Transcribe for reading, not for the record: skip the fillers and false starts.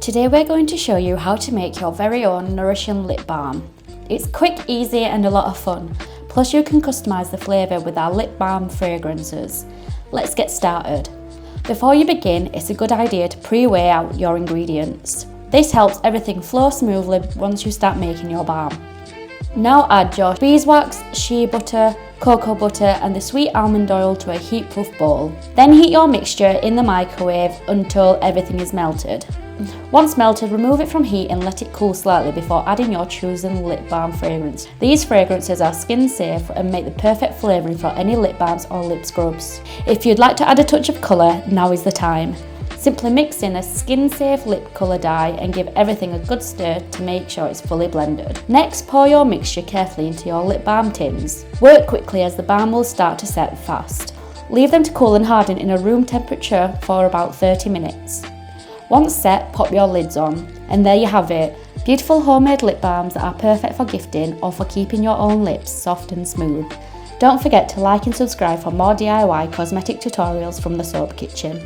Today we're going to show you how to make your very own nourishing lip balm. It's quick, easy and a lot of fun. Plus you can customise the flavour with our lip balm fragrances. Let's get started. Before you begin, it's a good idea to pre-weigh out your ingredients. This helps everything flow smoothly once you start making your balm. Now add your beeswax, shea butter, cocoa butter and the sweet almond oil to a heat-proof bowl. Then heat your mixture in the microwave until everything is melted. Once melted, remove it from heat and let it cool slightly before adding your chosen lip balm fragrance. These fragrances are skin safe and make the perfect flavouring for any lip balms or lip scrubs. If you'd like to add a touch of colour, now is the time. Simply mix in a skin-safe lip colour dye and give everything a good stir to make sure it's fully blended. Next, pour your mixture carefully into your lip balm tins. Work quickly as the balm will start to set fast. Leave them to cool and harden in a room temperature for about 30 minutes. Once set, pop your lids on, and there you have it. Beautiful homemade lip balms that are perfect for gifting or for keeping your own lips soft and smooth. Don't forget to like and subscribe for more DIY cosmetic tutorials from the Soap Kitchen.